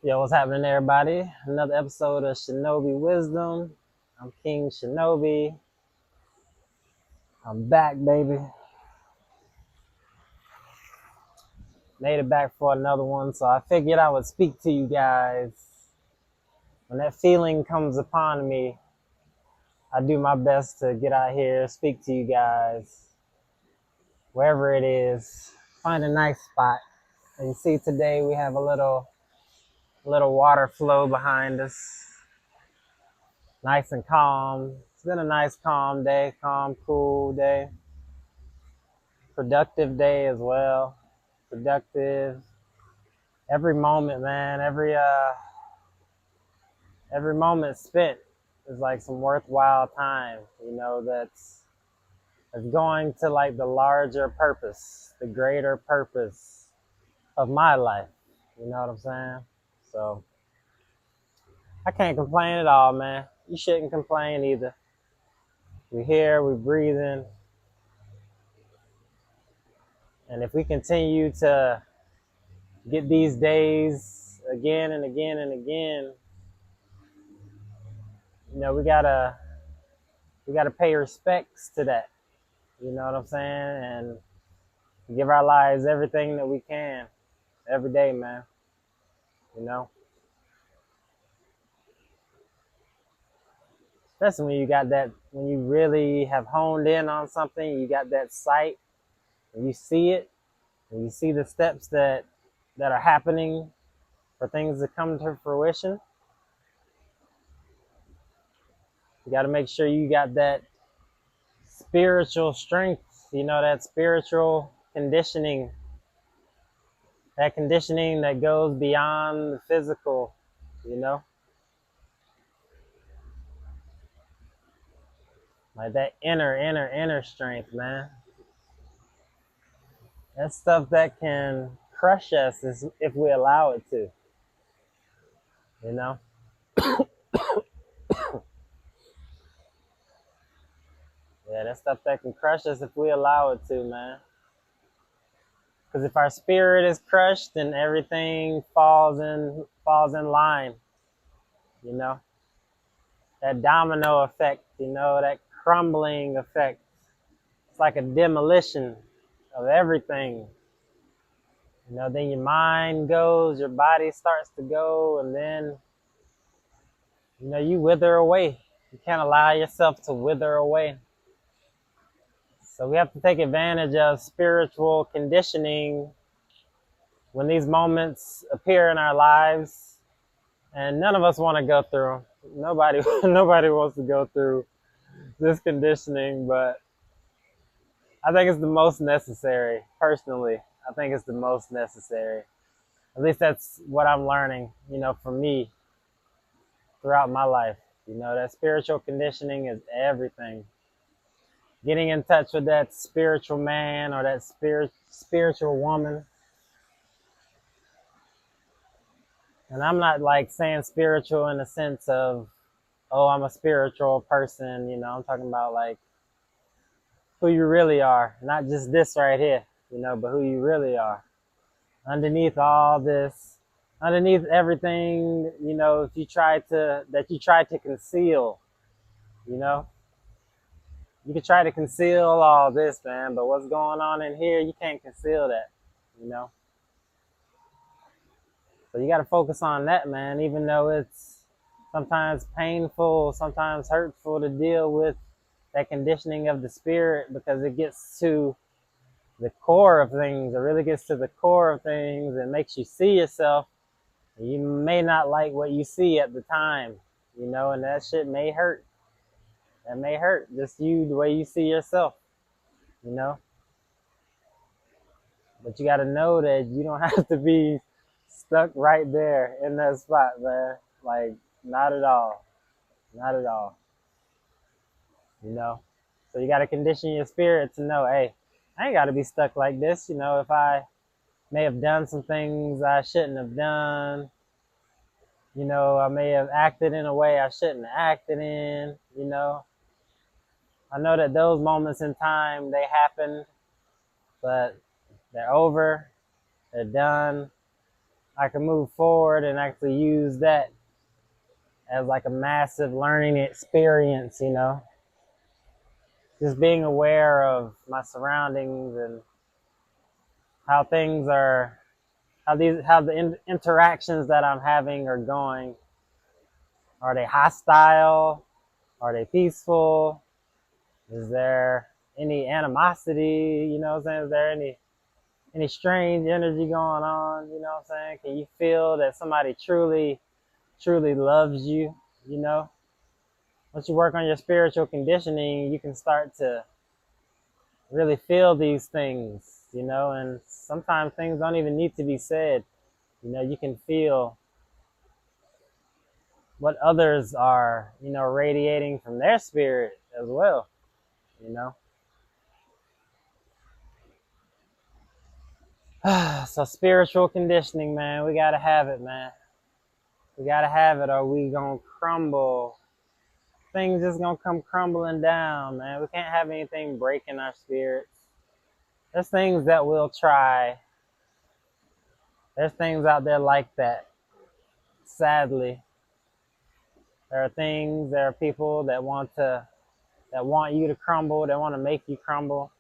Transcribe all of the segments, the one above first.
Yo, what's happening, everybody? Another episode of Shinobi Wisdom. I'm King Shinobi. I'm back, baby. Made it back for another one, so I figured I would speak to you guys. When that feeling comes upon me, I do my best to get out here, speak to you guys, wherever it is. Find a nice spot. And you see, today we have a little water flow behind us. Nice and calm. It's been a nice, calm day, calm, cool day. Productive day as well. Productive. Every moment, man. Every moment spent is like some worthwhile time. That's going to like the larger purpose, the greater purpose of my life. You know what I'm saying? So I can't complain at all, man. You shouldn't complain either. We're here, we're breathing, and if we continue to get these days again and again and again, we gotta pay respects to that. You know what I'm saying? And give our lives everything that we can every day, man. You know, especially when you really have honed in on something, you got that sight, and you see it, and you see the steps that are happening for things to come to fruition. You got to make sure you got that spiritual strength. That spiritual conditioning, that conditioning that goes beyond the physical. You know, like that inner strength, man. That's stuff that can crush us if we allow it to. You know, yeah, that's stuff that can crush us if we allow it to, man. Because if our spirit is crushed, then everything falls in line. You know, that domino effect. That crumbling effect. It's like a demolition of everything. Then your mind goes, your body starts to go, and then you wither away. You can't allow yourself to wither away. So we have to take advantage of spiritual conditioning when these moments appear in our lives, and none of us want to go through them. Nobody, nobody wants to go through this conditioning, but I think it's the most necessary. Personally, I think it's the most necessary. At least that's what I'm learning, for me throughout my life. That spiritual conditioning is everything. Getting in touch with that spiritual man or that spiritual woman. And I'm not like saying spiritual in the sense of, oh, I'm a spiritual person. I'm talking about like who you really are, not just this right here, but who you really are. Underneath all this, underneath everything, if you try to conceal, you know, you can try to conceal all this, man, but what's going on in here, you can't conceal that, you know. So you got to focus on that, man, even though it's sometimes painful, sometimes hurtful to deal with that conditioning of the spirit, because it gets to the core of things. It really gets to the core of things and makes you see yourself. You may not like what you see at the time, and that shit may hurt. That may hurt, just you, the way you see yourself, you know. But you got to know that you don't have to be stuck right there in that spot, man. Like, not at all. Not at all. You know? So you got to condition your spirit to know, hey, I ain't got to be stuck like this. If I may have done some things I shouldn't have done, I may have acted in a way I shouldn't have acted in. I know that those moments in time, they happen, but they're over, they're done. I can move forward and actually use that as like a massive learning experience, you know. Just being aware of my surroundings and how things are, how the interactions that I'm having are going. Are they hostile? Are they peaceful? Is there any animosity? You know what I'm saying? Is there any strange energy going on? You know what I'm saying? Can you feel that somebody truly, truly loves you? You know, once you work on your spiritual conditioning, you can start to really feel these things, you know, and sometimes things don't even need to be said. You know, you can feel what others are, you know, radiating from their spirit as well, you know. So spiritual conditioning, man, we gotta have it, man. We gotta have it or we gonna crumble. Things just gonna come crumbling down, man. We can't have anything breaking our spirits. There's things that we'll try. There's things out there like that, sadly. There are people that want you to crumble, that want to make you crumble.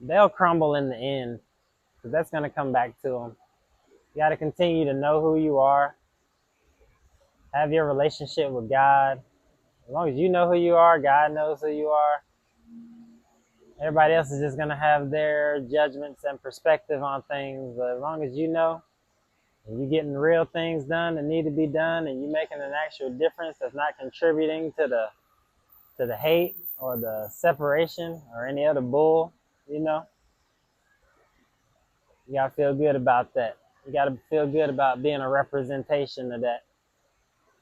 They'll crumble in the end, because that's going to come back to them. You got to continue to know who you are, have your relationship with God. As long as you know who you are, God knows who you are. Everybody else is just going to have their judgments and perspective on things, but as long as you know, and you're getting real things done that need to be done, and you're making an actual difference that's not contributing to the hate or the separation or any other bull, you know, you gotta feel good about that. You gotta feel good about being a representation of that.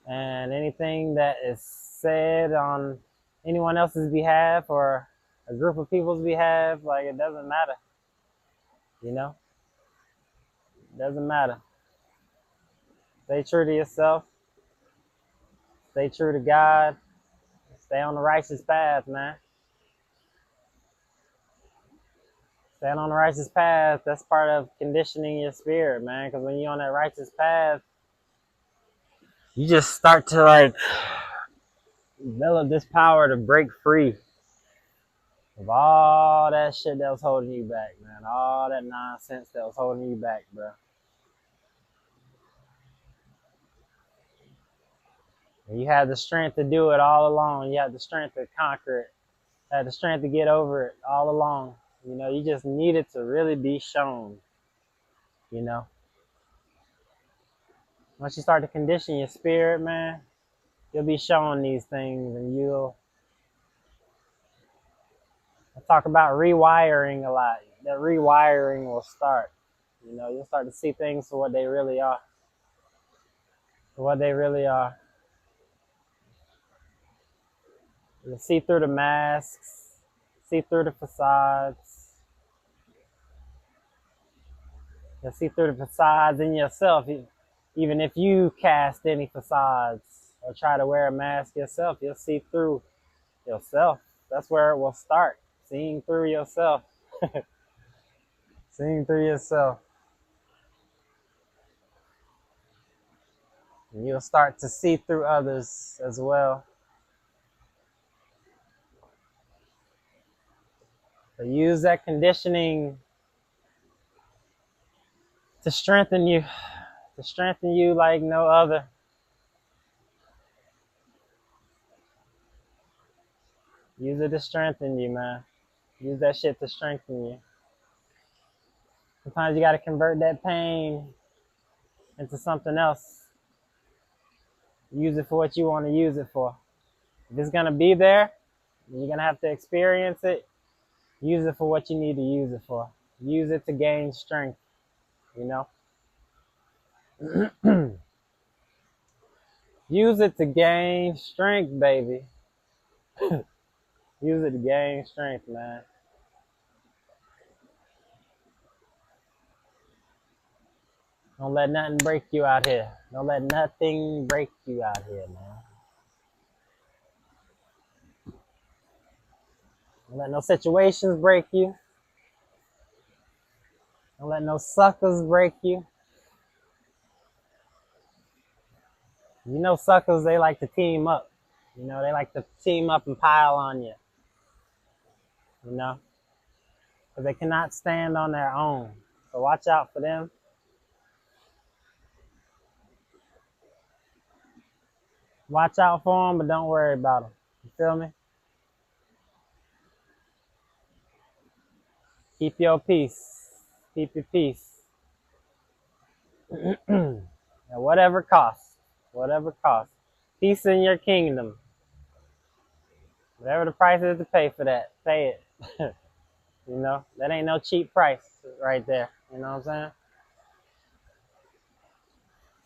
And anything that is said on anyone else's behalf or a group of people's behalf, like, it doesn't matter, you know, it doesn't matter. Stay true to yourself. Stay true to God. Stay on the righteous path, man. Staying on the righteous path, that's part of conditioning your spirit, man. Because when you're on that righteous path, you just start to like develop this power to break free of all that shit that was holding you back, man. All that nonsense that was holding you back, bro. And you had the strength to do it all alone. You had the strength to conquer it. You had the strength to get over it all along. You know, you just needed to really be shown, you know. Once you start to condition your spirit, man, you'll be shown these things and I talk about rewiring a lot. That rewiring will start. You know, you'll start to see things for what they really are. For what they really are. You'll see through the masks, see through the facades. You'll see through the facades in yourself. Even if you cast any facades or try to wear a mask yourself, you'll see through yourself. That's where it will start. Seeing through yourself. Seeing through yourself. And you'll start to see through others as well. So use that conditioning to strengthen you like no other. Use it to strengthen you, man. Use that shit to strengthen you. Sometimes you got to convert that pain into something else. Use it for what you want to use it for. If it's going to be there, you're going to have to experience it. Use it for what you need to use it for. Use it to gain strength, you know? Use it to gain strength, baby. Use it to gain strength, man. Don't let nothing break you out here. Don't let nothing break you out here, man. Don't let no situations break you. Don't let no suckers break you. You know suckers, they like to team up. You know, they like to team up and pile on you. You know? Because they cannot stand on their own. So watch out for them. Watch out for them, but don't worry about them. You feel me? Keep your peace. Keep your peace. At whatever cost. Whatever cost. Peace in your kingdom. Whatever the price is to pay for that, pay it. You know, that ain't no cheap price right there. You know what I'm saying?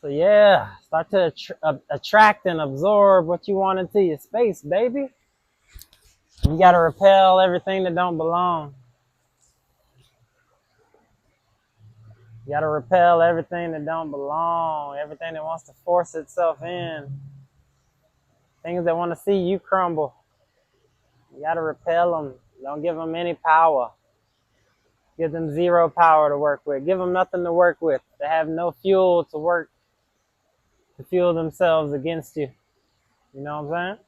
So yeah, start to attract and absorb what you want into your space, baby. You gotta repel everything that don't belong. You gotta repel everything that don't belong, everything that wants to force itself in. Things that want to see you crumble. You gotta repel them. Don't give them any power. Give them zero power to work with. Give them nothing to work with. They have no fuel to work, to fuel themselves against you. You know what I'm saying?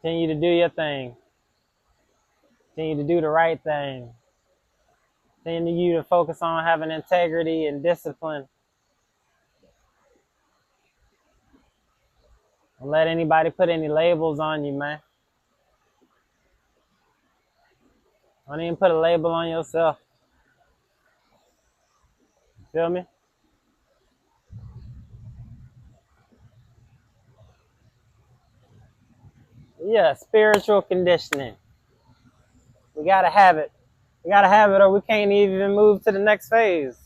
Continue to do your thing. Continue to do the right thing. Continue to focus on having integrity and discipline. Don't let anybody put any labels on you, man. Don't even put a label on yourself. Feel me? Yeah, spiritual conditioning. We gotta have it. We gotta have it or we can't even move to the next phase.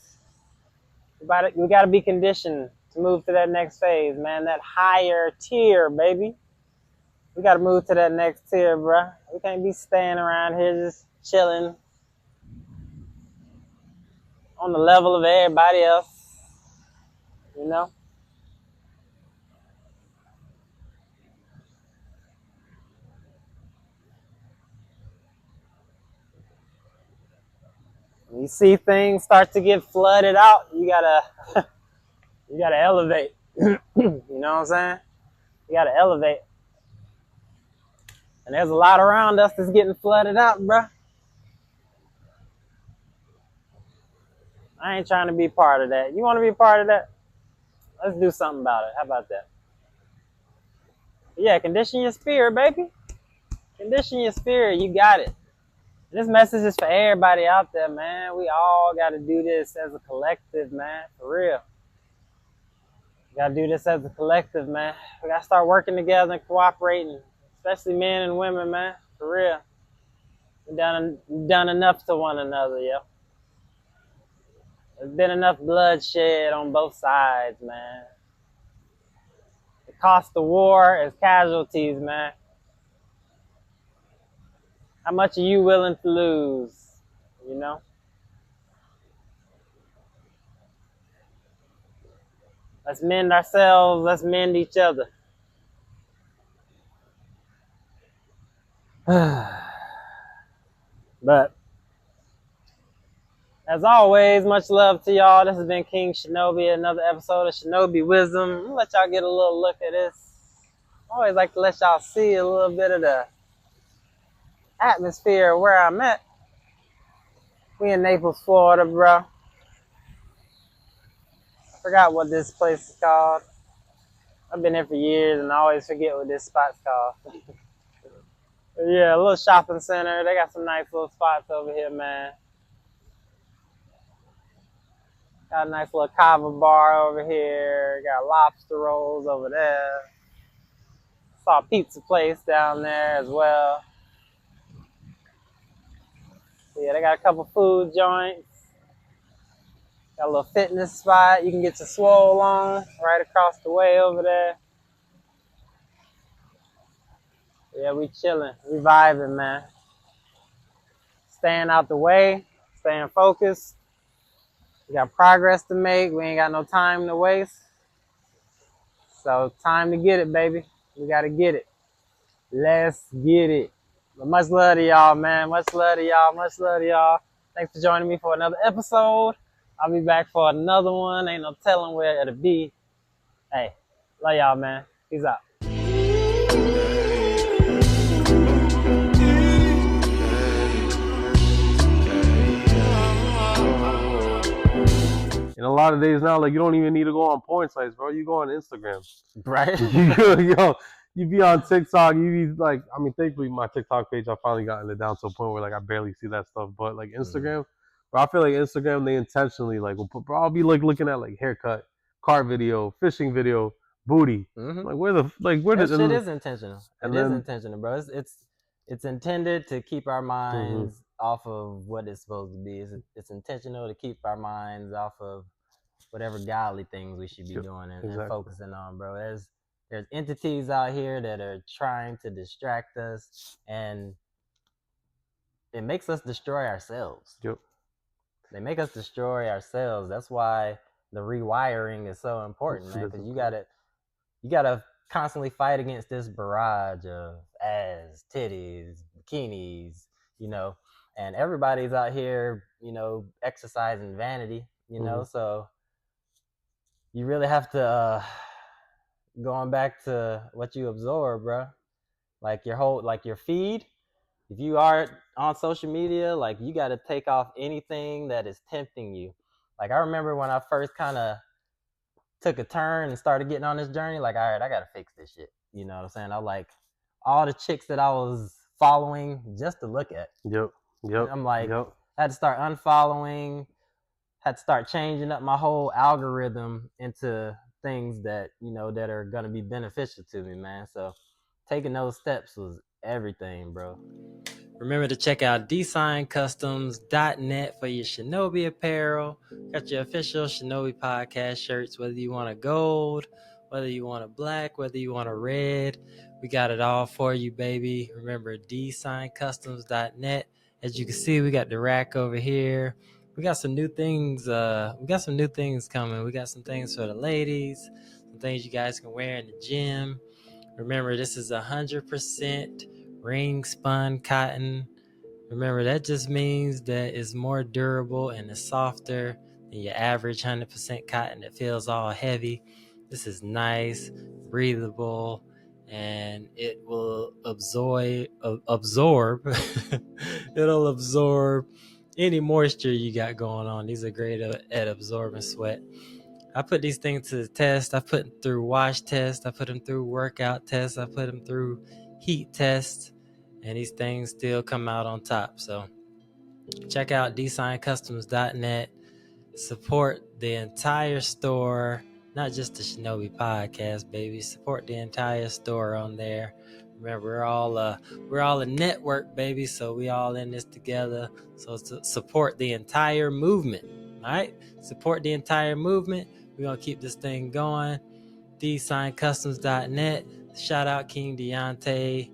We gotta be conditioned to move to that next phase, man. That higher tier, baby. We gotta move to that next tier, bruh. We can't be staying around here just chilling on the level of everybody else. You know? When you see things start to get flooded out, you gotta you gotta elevate. You know what I'm saying? You gotta elevate. And there's a lot around us that's getting flooded out, bruh. I ain't trying to be part of that. You want to be part of that? Let's do something about it. How about that? Yeah, condition your spirit, baby. Condition your spirit. You got it. This message is for everybody out there, man. We all got to do this as a collective, man. For real. We got to do this as a collective, man. We got to start working together and cooperating, especially men and women, man. For real. We've done enough to one another, yo. There's been enough bloodshed on both sides, man. The cost of war is casualties, man. How much are you willing to lose? You know? Let's mend ourselves. Let's mend each other. But as always, much love to y'all. This has been King Shinobi, another episode of Shinobi Wisdom. I'm gonna let y'all get a little look at this. I always like to let y'all see a little bit of the atmosphere where I'm at. We in Naples, Florida, bro. I forgot what this place is called. I've been here for years and I always forget what this spot's called. Yeah, a little shopping center. They got some nice little spots over here, man. Got a nice little kava bar over here. Got lobster rolls over there. Saw a pizza place down there as well. Yeah, they got a couple food joints. Got a little fitness spot. You can get your swole on right across the way over there. Yeah, we chilling. We vibing, man. Staying out the way. Staying focused. We got progress to make. We ain't got no time to waste. So time to get it, baby. We got to get it. Let's get it. But much love to y'all, man. Much love to y'all. Much love to y'all. Thanks for joining me for another episode. I'll be back for another one. Ain't no telling where it'll be. Hey, love y'all, man. Peace out. And a lot of days now, like, you don't even need to go on porn sites, bro. You go on Instagram. Right? You be on TikTok. You be like, I mean, thankfully my TikTok page, I've finally gotten it down to a point where like I barely see that stuff. But like Instagram, bro, I feel like Instagram, they intentionally like will put, bro, I'll be like looking at like haircut, car video, fishing video, booty. Like where that shit is intentional. And It then- is intentional, bro. It's intended to keep our minds off of what it's supposed to be. It's intentional to keep our minds off of whatever godly things we should be doing and focusing on, bro. There's entities out here that are trying to distract us, and it makes us destroy ourselves. Yep. They make us destroy ourselves. That's why the rewiring is so important, man, because you gotta constantly fight against this barrage of ass, titties, bikinis, you know, and everybody's out here, you know, exercising vanity, you know, so you really have to, going back to what you absorb, bro, like your feed, if you are on social media, like you got to take off anything that is tempting you. Like I remember when I first kind of took a turn and started getting on this journey, like, all right, I got to fix this shit. You know what I'm saying? I like all the chicks that I was following just to look at. Yep. I'm like, I had to start unfollowing, had to start changing up my whole algorithm into things that, you know, that are going to be beneficial to me, man. So taking those steps was everything, bro. Remember to check out designcustoms.net for your Shinobi apparel. Got your official Shinobi podcast shirts, whether you want a gold, whether you want a black, whether you want a red. We got it all for you, baby. Remember designcustoms.net. As you can see, we got the rack over here. We got some new things. We got some new things coming. We got some things for the ladies, some things you guys can wear in the gym. Remember, this is 100% ring spun cotton. Remember, that just means that it's more durable and it's softer than your average 100% cotton that feels all heavy. This is nice, breathable, and it will absorb it'll absorb any moisture you got going on. These are great at absorbing sweat. I put these things to the test. I put them through wash tests. I put them through workout tests. I put them through heat tests. And these things still come out on top. So check out designcustoms.net. Support the entire store, not just the Shinobi podcast, baby. Support the entire store on there. Remember, we're all a network, baby. So we all in this together. So support the entire movement. All right, support the entire movement. We're gonna keep this thing going. designcustoms.net. Shout out King Deontay.